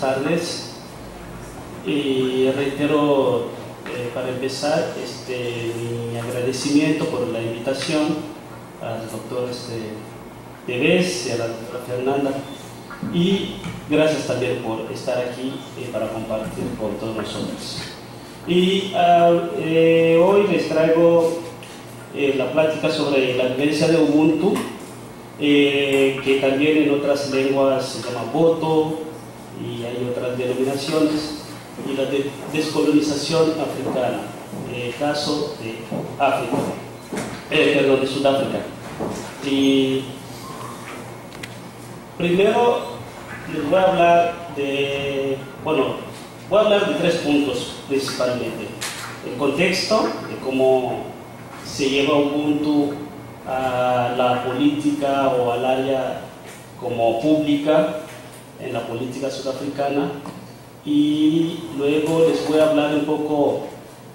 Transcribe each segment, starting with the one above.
buenas tardes. Y reitero, para empezar, mi agradecimiento por la invitación al doctor Tevez y a la doctora Fernanda, y gracias también por estar aquí para compartir con todos nosotros. Y hoy les traigo la plática sobre la vivencia de Ubuntu, que también en otras lenguas se llama Boto, y hay otras denominaciones, y la descolonización africana, caso de África, perdón, de Sudáfrica. Y primero les voy a hablar de, voy a hablar de 3 puntos principalmente: el contexto de cómo se lleva Ubuntu a la política o al área como pública en la política sudafricana, y luego les voy a hablar un poco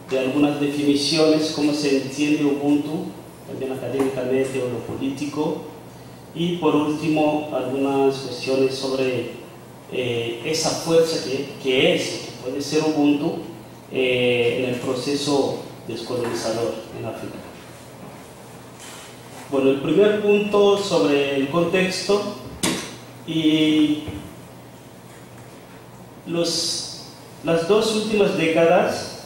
de algunas definiciones, cómo se entiende Ubuntu, también académicamente o lo político, y por último algunas cuestiones sobre esa fuerza que puede ser Ubuntu en el proceso descolonizador en África. Bueno, el primer punto sobre el contexto, y las 2 últimas décadas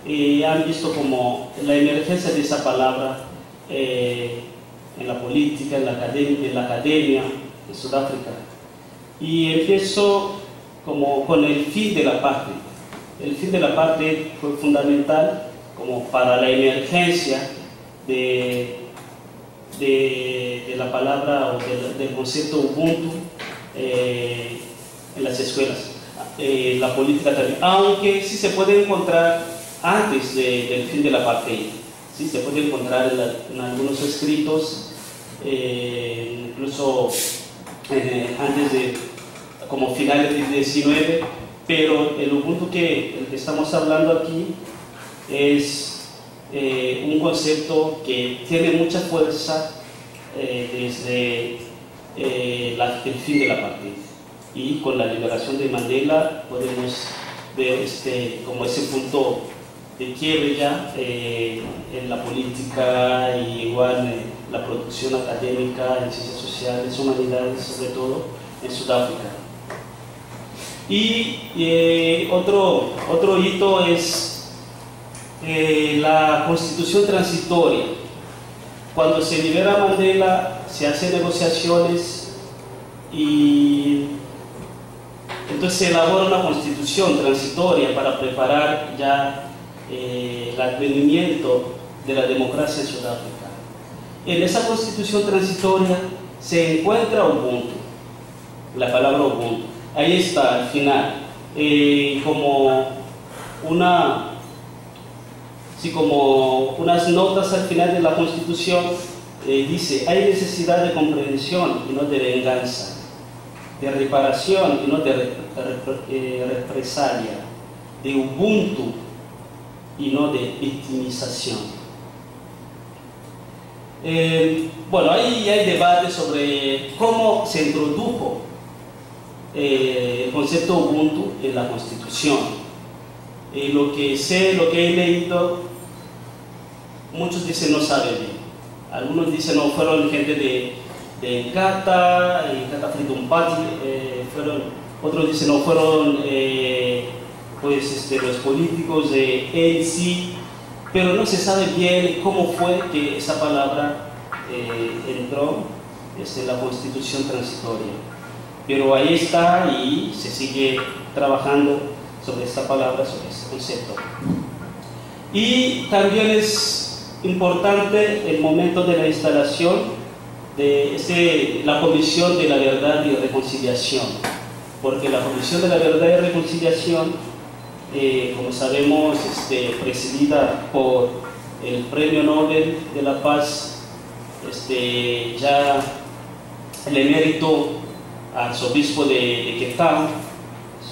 han visto como la emergencia de esa palabra en la política, en la academia de Sudáfrica. Y empiezo como con el fin de la parte. El fin de la parte fue fundamental como para la emergencia de la palabra o del concepto Ubuntu en las escuelas. La política también, aunque sí se puede encontrar antes del fin de la apartheid, sí se puede encontrar en algunos escritos, incluso antes de, como finales del 19, pero el Ubuntu el que estamos hablando aquí es un concepto que tiene mucha fuerza desde el fin de la apartheid. Y con la liberación de Mandela podemos ver como ese punto de quiebre ya en la política, y igual en la producción académica, en ciencias sociales, humanidades, sobre todo en Sudáfrica. Y otro hito es la constitución transitoria. Cuando se libera Mandela, se hacen negociaciones y entonces se elabora una constitución transitoria para preparar ya el advenimiento de la democracia en Sudáfrica. En esa constitución transitoria se encuentra Ubuntu, la palabra Ubuntu. Ahí está al final, como unas notas al final de la constitución. Dice: hay necesidad de comprensión y no de venganza, de reparación y no de represalia, de Ubuntu y no de victimización. Ahí hay debate sobre cómo se introdujo el concepto Ubuntu en la Constitución. Lo que sé, lo que he leído, muchos dicen no saben bien. Algunos dicen no, fueron gente de Inkatha Freedom Party, otros dicen no, fueron los políticos de ANC, pero no se sabe bien cómo fue que esa palabra entró en la constitución transitoria. Pero ahí está, y se sigue trabajando sobre esta palabra, sobre este concepto. Y también es importante el momento de la instalación de la Comisión de la Verdad y Reconciliación, porque la Comisión de la Verdad y Reconciliación, como sabemos, presidida por el Premio Nobel de la Paz, ya el emérito arzobispo de Cape Town,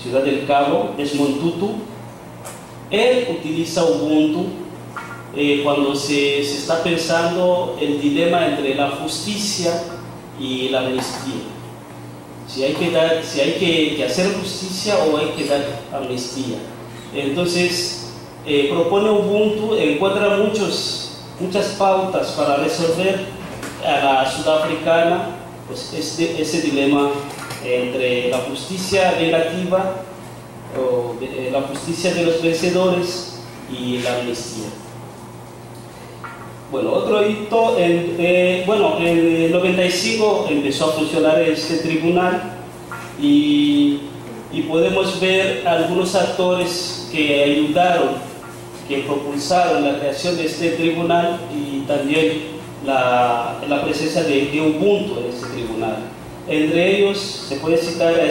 Ciudad del Cabo, Desmond Tutu. Él utiliza Ubuntu cuando se está pensando el dilema entre la justicia y la amnistía. si hay que hacer justicia o hay que dar amnistía. Entonces, propone Ubuntu, encuentra muchas pautas para resolver a la sudafricana pues, ese dilema entre la justicia relativa o la justicia de los vencedores y la amnistía. Bueno, otro hito, en el 95 empezó a funcionar este tribunal y podemos ver algunos actores que ayudaron, que propulsaron la creación de este tribunal y también la presencia de Ubuntu en este tribunal. Entre ellos se puede citar a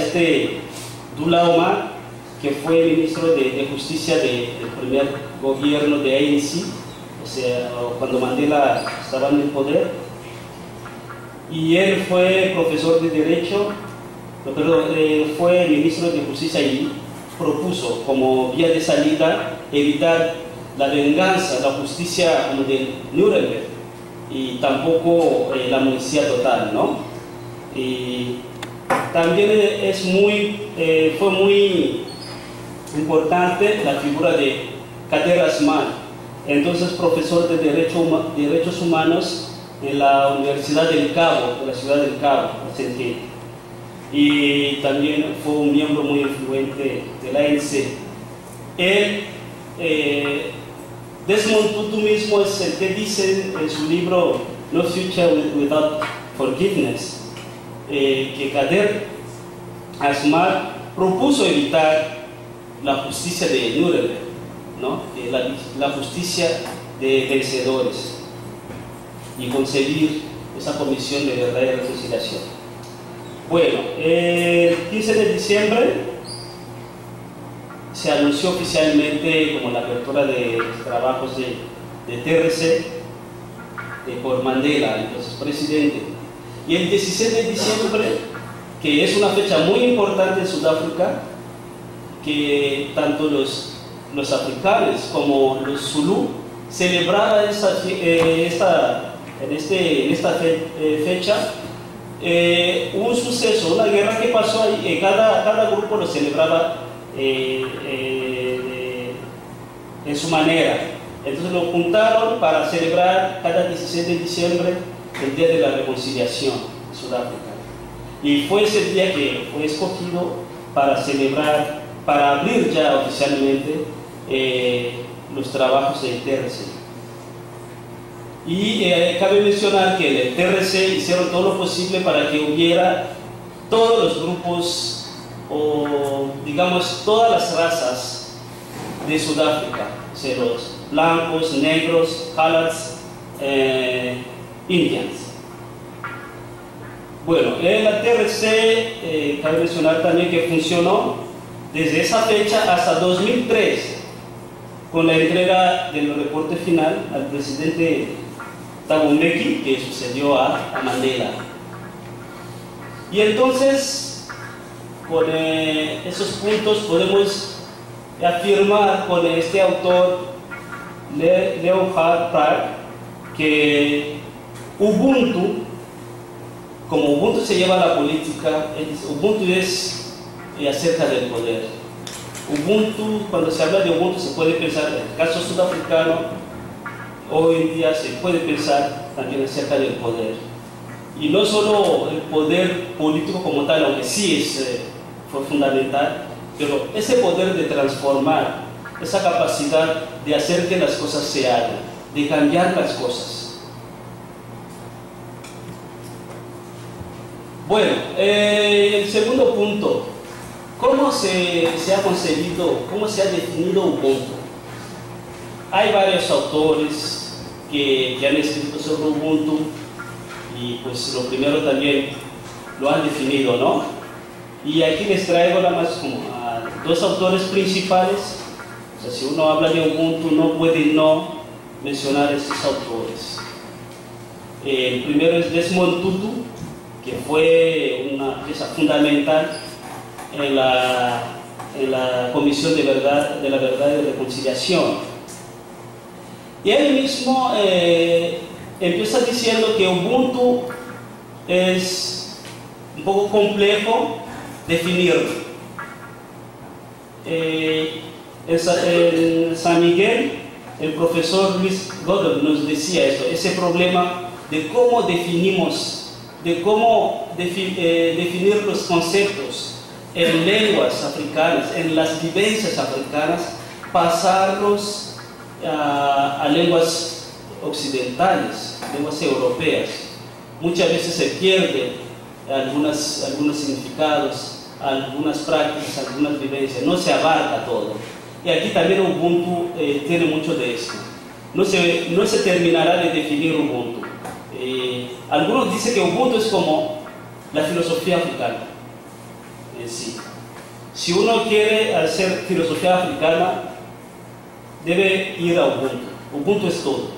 Dula Omar, que fue ministro de Justicia del primer gobierno de ANC, o sea, cuando Mandela estaba en el poder, y él fue profesor de Derecho, fue ministro de Justicia y propuso como vía de salida evitar la venganza, la justicia como de Nuremberg, y tampoco la amnistía total, ¿no? Y también fue muy importante la figura de Kader Asmal, entonces profesor de Derechos Humanos en la Universidad del Cabo, de la ciudad del Cabo, Argentina. Y también fue un miembro muy influyente de la ANC. Desmond Tutu mismo es el que dice en su libro No Future Without Forgiveness, que Kader Asmal propuso evitar la justicia de Nuremberg, ¿no? La justicia de vencedores, y concebir esa comisión de verdad y reconciliación. Bueno, el 15 de diciembre se anunció oficialmente como la apertura de los trabajos de TRC por Mandela, entonces presidente. Y el 16 de diciembre, que es una fecha muy importante en Sudáfrica, que tanto los africanos como los zulú celebraban en esta fecha un suceso, una guerra que pasó ahí. Cada grupo lo celebraba en su manera. Entonces lo juntaron para celebrar cada 16 de diciembre el Día de la Reconciliación en Sudáfrica. Y fue ese día que fue escogido para celebrar, para abrir ya oficialmente los trabajos del TRC. Y cabe mencionar que en el TRC hicieron todo lo posible para que hubiera todos los grupos, o digamos todas las razas de Sudáfrica, o sea, los blancos, negros, colorados, indians. Bueno, en la TRC cabe mencionar también que funcionó desde esa fecha hasta 2003, con la entrega del reporte final al presidente Thabo Mbeki, que sucedió a Mandela. Y entonces, con esos puntos podemos afirmar con este autor, Leonhard Prag, que Ubuntu, como Ubuntu se lleva a la política, Ubuntu es acerca del poder. Ubuntu, cuando se habla de Ubuntu, se puede pensar, en el caso sudafricano, hoy en día se puede pensar también acerca del poder. Y no solo el poder político como tal, aunque sí fue fundamental, pero ese poder de transformar, esa capacidad de hacer que las cosas se hagan, de cambiar las cosas. Bueno, el segundo punto, ¿cómo se ha concebido, cómo se ha definido Ubuntu? Hay varios autores que han escrito sobre Ubuntu y pues lo primero también lo han definido, ¿no? Y aquí les traigo nada más como a dos autores principales. O sea, si uno habla de Ubuntu no puede no mencionar a estos autores. El primero es Desmond Tutu, que fue una pieza fundamental en la Comisión de la Verdad y Reconciliación. Y él mismo empieza diciendo que Ubuntu es, un poco complejo definirlo. En San Miguel, el profesor Luis Godoy nos decía eso, ese problema de cómo definimos, de cómo definir los conceptos en lenguas africanas, en las vivencias africanas, pasarlos a lenguas occidentales, lenguas europeas. Muchas veces se pierden algunos significados, algunas prácticas, algunas vivencias, no se abarca todo. Y aquí también Ubuntu tiene mucho de esto. No se terminará de definir Ubuntu. Algunos dicen que Ubuntu es como la filosofía africana en sí. Si uno quiere hacer filosofía africana, debe ir a Ubuntu. Ubuntu es todo,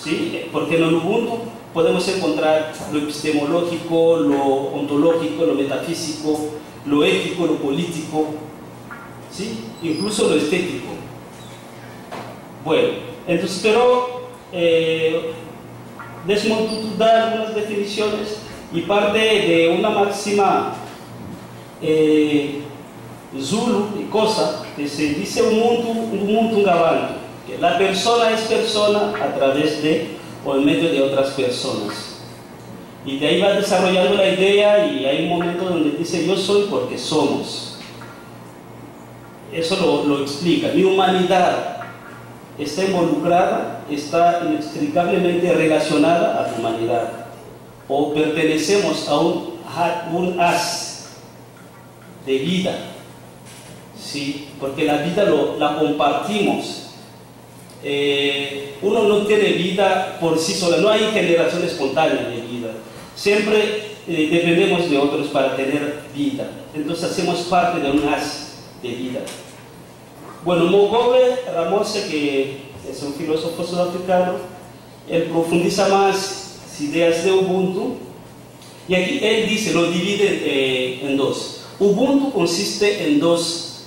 ¿sí? Porque en el Ubuntu podemos encontrar lo epistemológico, lo ontológico, lo metafísico, lo ético, lo político, ¿sí? Incluso lo estético. Bueno, entonces, pero Desmond Tutu da algunas definiciones y parte de una máxima Zulu y cosa que se dice Ubuntu Ngabantu, que la persona es persona a través de o en medio de otras personas. Y de ahí va desarrollando la idea y hay un momento donde dice yo soy porque somos. Eso lo explica. Mi humanidad está involucrada, está inextricablemente relacionada a tu humanidad. O pertenecemos a un haz de vida, ¿sí? Porque la vida la compartimos. Uno no tiene vida por sí sola, no hay generación espontánea de vida. Siempre dependemos de otros para tener vida. Entonces hacemos parte de un haz de vida. Bueno, Mogobe Ramose, que es un filósofo sudafricano, él profundiza más ideas de Ubuntu y aquí él dice, lo divide en dos. Ubuntu consiste en dos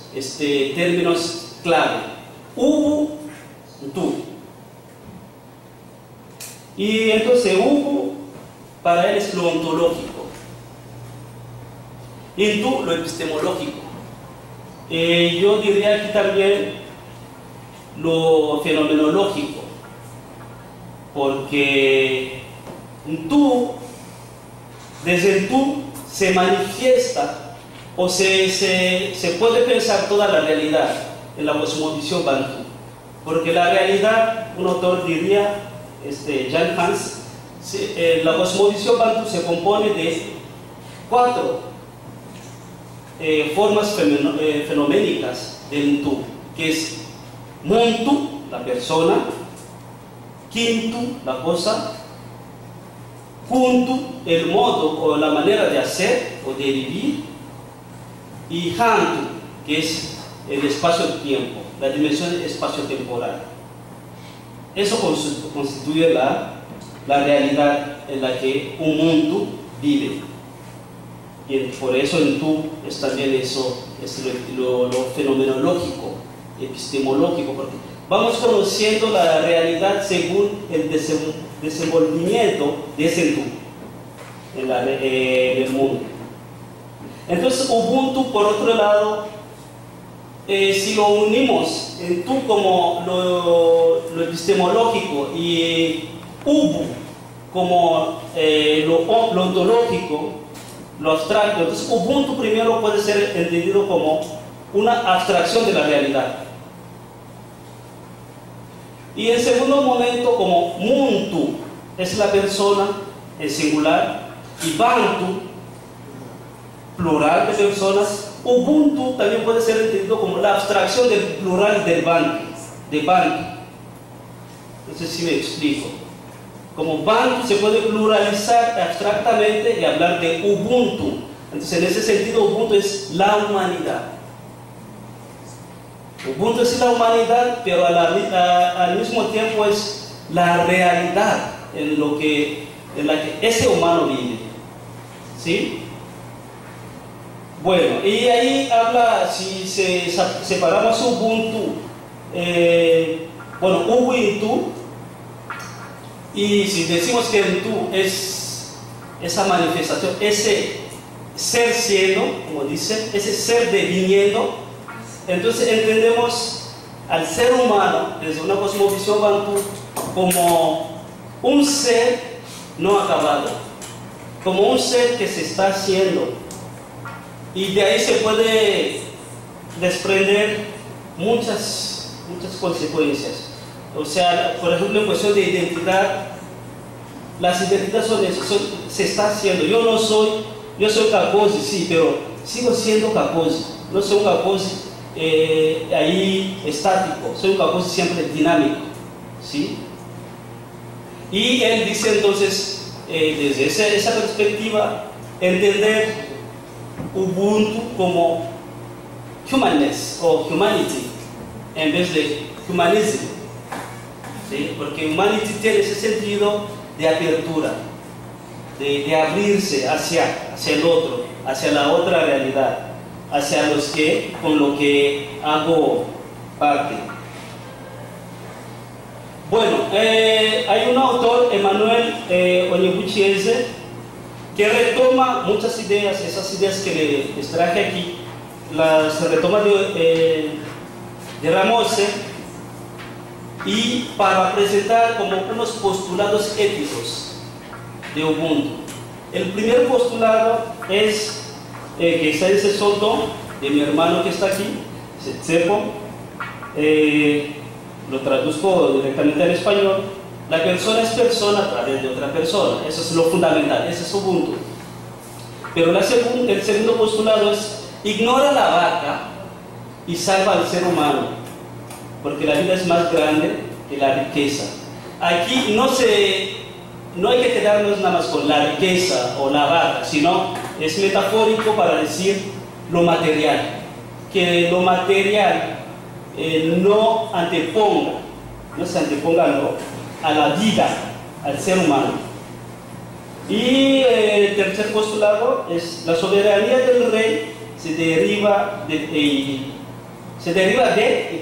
términos clave: Ubuntu. Y entonces Ubuntu para él es lo ontológico, y tú lo epistemológico. Yo diría aquí también lo fenomenológico, porque desde el tú se manifiesta o se puede pensar toda la realidad en la cosmovisión Bantu. Porque la realidad, un autor diría, Jan Hans, la cosmovisión Bantu se compone de 4 formas fenoménicas del tú, que es Muntu, la persona; Kintu, la cosa; Kuntu, el modo o la manera de hacer o de vivir; y Hantu, que es el espacio-tiempo, la dimensión espacio-temporal. Eso constituye la realidad en la que un mundo vive. Y por eso en tú es también eso, es lo fenomenológico, epistemológico, porque vamos conociendo la realidad según el desenvolvimiento de ese tú en el mundo. Entonces Ubuntu, por otro lado, si lo unimos en tú como lo epistemológico y Ubu como lo ontológico, lo abstracto, entonces Ubuntu primero puede ser entendido como una abstracción de la realidad, y en segundo momento como Muntu es la persona en singular y Bantu plural de personas. Ubuntu también puede ser entendido como la abstracción del plural del Bantu, de Bantu. No sé si me explico. Como Bantu se puede pluralizar abstractamente y hablar de Ubuntu. Entonces, en ese sentido, Ubuntu es la humanidad. Ubuntu es la humanidad, pero al mismo tiempo es la realidad en la que ese humano vive, ¿sí? Bueno, y ahí habla, si separamos Ubuntu, Ubu y tú, y si decimos que el tú es esa manifestación, ser siendo, como dice, ese ser deviniendo. Entonces entendemos al ser humano desde una cosmovisión bantú como un ser no acabado, como un ser que se está haciendo, y de ahí se puede desprender muchas consecuencias. O sea, por ejemplo, en cuestión de identidad, las identidades son eso, se está haciendo. Yo soy Kaposi, sí, pero sigo siendo Kaposi. No soy un Kaposi ahí estático, soy un Kaposi siempre dinámico, ¿sí? Y él dice entonces, desde esa perspectiva, entender Ubuntu como humanness o humanity en vez de humanism, ¿sí? Porque humanity tiene ese sentido de apertura, de abrirse hacia el otro, hacia la otra realidad, hacia los que con lo que hago parte. Bueno, hay un autor, Emmanuel Onyebuchieze, que retoma muchas ideas, esas ideas que les traje aquí, las retoma de Ramose, y para presentar como unos postulados éticos de Ubuntu. El primer postulado es que está ese soldo de mi hermano que está aquí, Tsepo, lo traduzco directamente al español. La persona es persona a través de otra persona, eso es lo fundamental, ese es Ubuntu. Pero el segundo postulado es: ignora la vaca y salva al ser humano, porque la vida es más grande que la riqueza. Aquí no hay que quedarnos nada más con la riqueza o la vaca, sino es metafórico para decir lo material, que lo material no se anteponga a la vida, al ser humano. Y el tercer postulado es: la soberanía del rey se deriva de y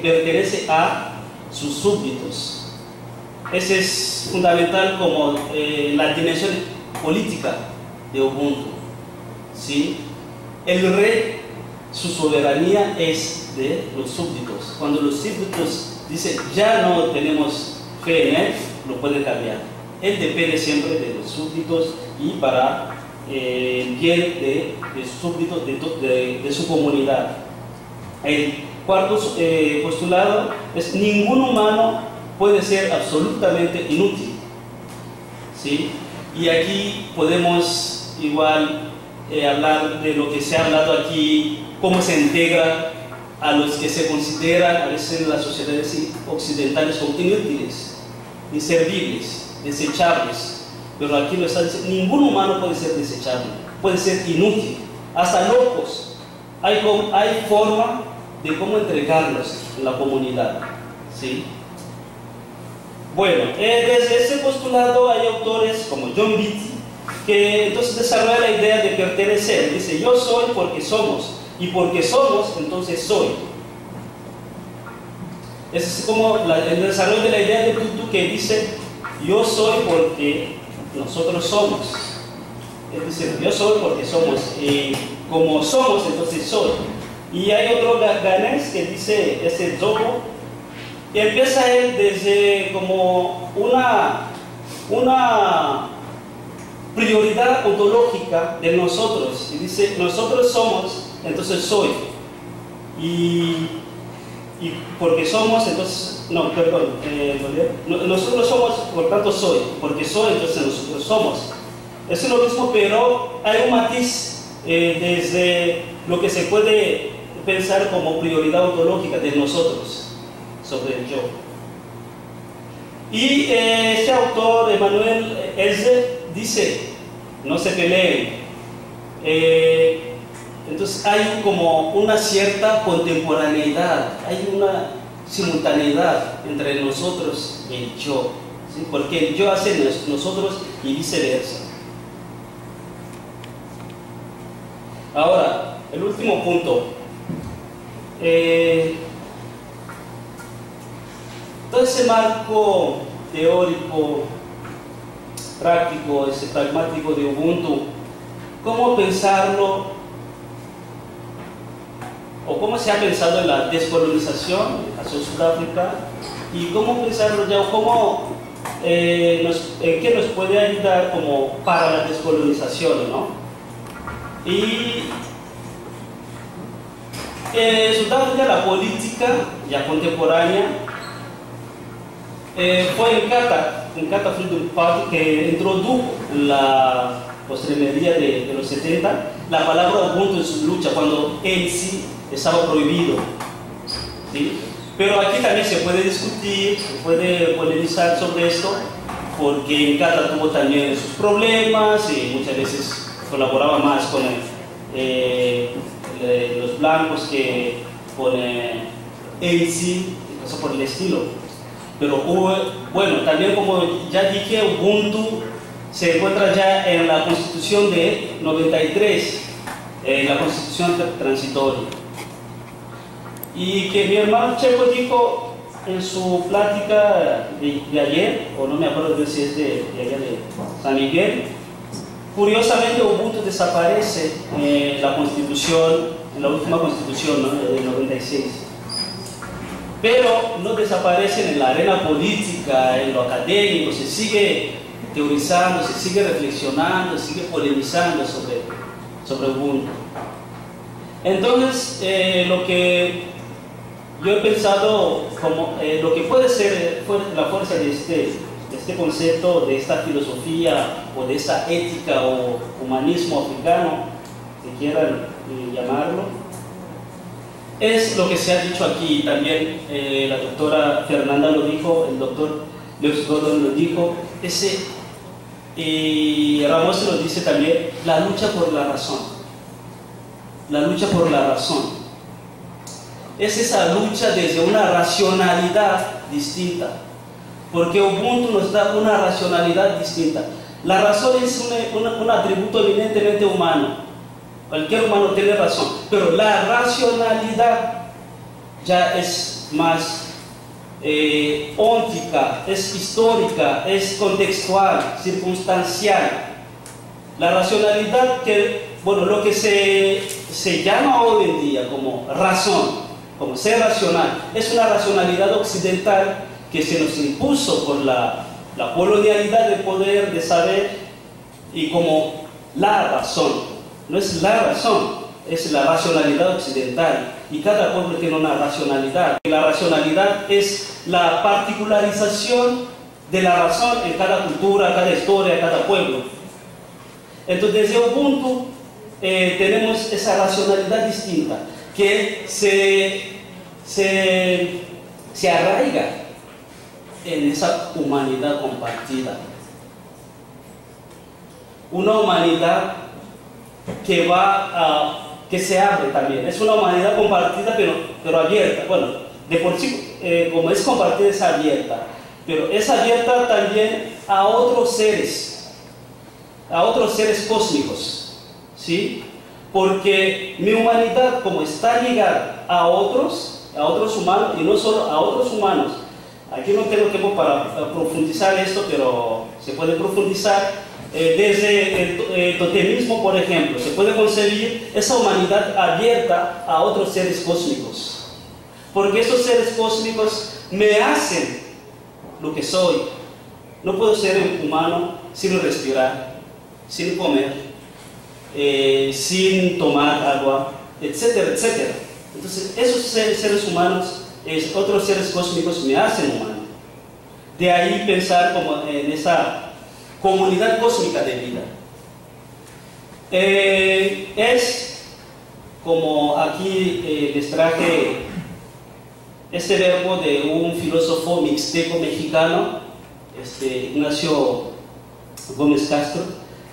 pertenece a sus súbditos. Ese es fundamental como la dimensión política de Ubuntu, ¿sí? El rey, su soberanía es de los súbditos. Cuando los súbditos dicen ya no tenemos fe en él, lo puede cambiar. Él depende siempre de los súbditos y para el bien de sus súbditos, de su comunidad. El cuarto postulado es: ningún humano puede ser absolutamente inútil, ¿sí? Y aquí podemos igual hablar de lo que se ha hablado aquí, cómo se integra a los que se consideran a veces en las sociedades occidentales como inútiles, inservibles, desechables. Pero aquí lo está diciendo: ningún humano puede ser desechable, puede ser inútil, hasta locos. Hay forma de cómo entregarlos en la comunidad, ¿sí? Bueno, desde ese postulado hay autores como John Beatty, que entonces desarrolla la idea de pertenecer. Dice: yo soy porque somos, y porque somos, entonces soy. Ese es como el desarrollo de la idea de Tutu, que dice: yo soy porque nosotros somos. Es decir, yo soy porque somos, y como somos, entonces soy. Y hay otro ganés que dice, ese Zobo, y empieza él desde como una prioridad ontológica de nosotros, y dice: nosotros somos, entonces soy, y porque somos, entonces, no, perdón, nosotros somos, por tanto soy, porque soy, entonces nosotros somos. Es lo mismo, pero hay un matiz desde lo que se puede pensar como prioridad ontológica de nosotros sobre el yo. Y este autor, Emmanuel Eze, dice: no se peleen. Entonces hay como una cierta contemporaneidad, hay una simultaneidad entre nosotros y el yo, ¿sí? Porque el yo hace nosotros y viceversa. Ahora, el último punto. Todo ese marco teórico, práctico, ese pragmático de Ubuntu, cómo pensarlo, o cómo se ha pensado en la descolonización, en el caso de Sudáfrica, y cómo pensarlo ya, o cómo, en qué nos puede ayudar como para la descolonización, ¿no? Y en Sudáfrica la política ya contemporánea fue en Cata Freedom Party que introdujo la postremería de los 70 la palabra Ubuntu en su lucha cuando él sí estaba prohibido, ¿sí? Pero aquí también se puede discutir, se puede polemizar sobre esto, porque en Cata tuvo también sus problemas y muchas veces colaboraba más con los blancos que con ANC, cosas por el estilo. Pero bueno, también como ya dije, Ubuntu se encuentra ya en la Constitución de 93, la Constitución transitoria. Y que mi hermano Checo dijo en su plática de ayer, o no me acuerdo si es de ayer de San Miguel, curiosamente Ubuntu desaparece en la Constitución, en la última Constitución, ¿no?, del 96. Pero no desaparecen en la arena política, en lo académico, se sigue teorizando, se sigue reflexionando, se sigue polemizando sobre Ubuntu. Entonces, lo que yo he pensado como lo que puede ser la fuerza de este concepto, de esta filosofía o de esta ética o humanismo africano, que quieran llamarlo, es lo que se ha dicho aquí. También la doctora Fernanda lo dijo, el doctor Lewis Gordon lo dijo, y Ramos lo dice también, la lucha por la razón. La lucha por la razón. Es esa lucha desde una racionalidad distinta, porque Ubuntu nos da una racionalidad distinta. La razón es un atributo eminentemente humano, cualquier humano tiene razón, pero la racionalidad ya es más óntica, es histórica, es contextual, circunstancial. La racionalidad bueno, lo que se llama hoy en día como razón, como ser racional, es una racionalidad occidental que se nos impuso por la colonialidad de poder, de saber, y como la razón. No es la razón, es la racionalidad occidental, y cada pueblo tiene una racionalidad. La racionalidad es la particularización de la razón en cada cultura, cada historia, cada pueblo. Entonces, desde Ubuntu tenemos esa racionalidad distinta que se arraiga en esa humanidad compartida. Una humanidad que se abre también. Es una humanidad compartida pero abierta. Bueno, de por sí, como es compartida, es abierta. Pero es abierta también a otros seres cósmicos, ¿sí? Porque mi humanidad, como está ligada a otros humanos, y no solo a otros humanos, aquí no tengo tiempo para profundizar esto, pero se puede profundizar desde el totemismo, por ejemplo. Se puede concebir esa humanidad abierta a otros seres cósmicos, porque esos seres cósmicos me hacen lo que soy. No puedo ser humano sin respirar, sin comer, sin tomar agua, etcétera, etcétera. Entonces, esos seres humanos, otros seres cósmicos me hacen humano. De ahí pensar como en esa comunidad cósmica de vida. Es como aquí les traje este verbo de un filósofo mixteco mexicano, Ignacio Gómez Castro.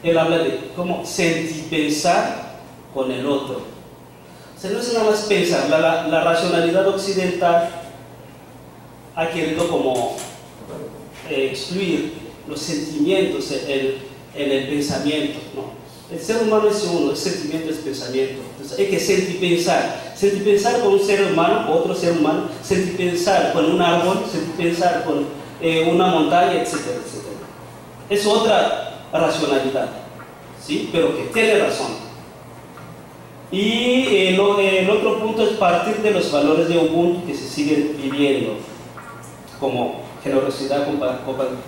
Él habla de cómo sentipensar con el otro. O sea, no es nada más pensar. La racionalidad occidental ha querido como excluir los sentimientos en el pensamiento, ¿no? El ser humano es uno, el sentimiento es pensamiento. Entonces hay que sentipensar con un ser humano, con otro ser humano, sentipensar con un árbol, sentipensar con una montaña, etcétera, etcétera. Es otra racionalidad, ¿sí? Pero que tiene razón. Y el otro punto es partir de los valores de Ubuntu que se siguen viviendo, como generosidad,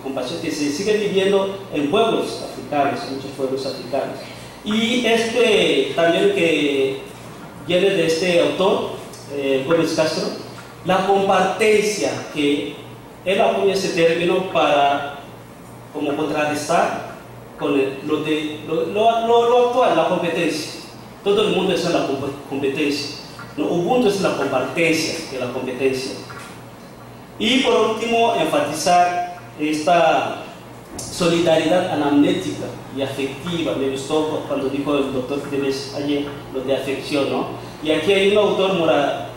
compasión, que se siguen viviendo en pueblos africanos, en muchos pueblos africanos. Y también que viene de este autor, Gómez Castro, la compartencia, que él apoya ese término para como contrarrestar con lo actual, la competencia. Todo el mundo está en la competencia. No, Ubuntu es la compartencia de la competencia. Y por último, enfatizar esta solidaridad anamnética y afectiva. Me gustó cuando dijo el doctor Tevez ayer lo de afección, ¿no? Y aquí hay un autor,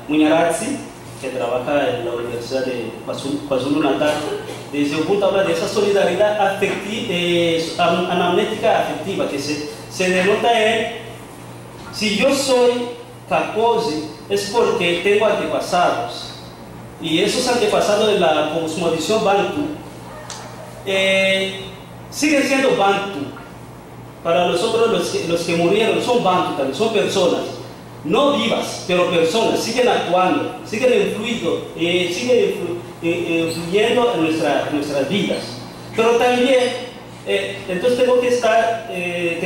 Muñarazzi, que trabaja en la Universidad de KwaZulu-Natal. Desde Ubuntu habla de esa solidaridad anamnética afectiva que se denota en: si yo soy Kakosi es porque tengo antepasados, y esos antepasados de la cosmovisión Bantu siguen siendo Bantu. Para nosotros los que murieron son Bantu también, son personas, no vivas, pero personas, siguen actuando, siguen influyendo en nuestras vidas. Pero también, entonces tengo que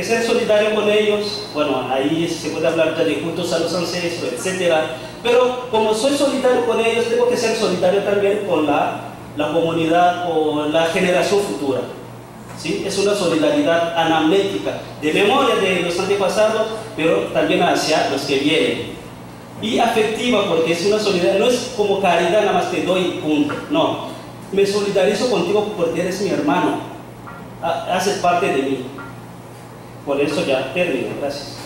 ser solidario con ellos. Bueno, ahí se puede hablar de cultos a los ancestros, etc. Pero como soy solidario con ellos, tengo que ser solidario también con la comunidad o la generación futura. ¿Sí? Es una solidaridad anamnética, de memoria de los antepasados, pero también hacia los que vienen. Y afectiva, porque es una solidaridad, no es como caridad, nada más te doy punto. No, me solidarizo contigo porque eres mi hermano, haces parte de mí. Por eso ya termino, gracias.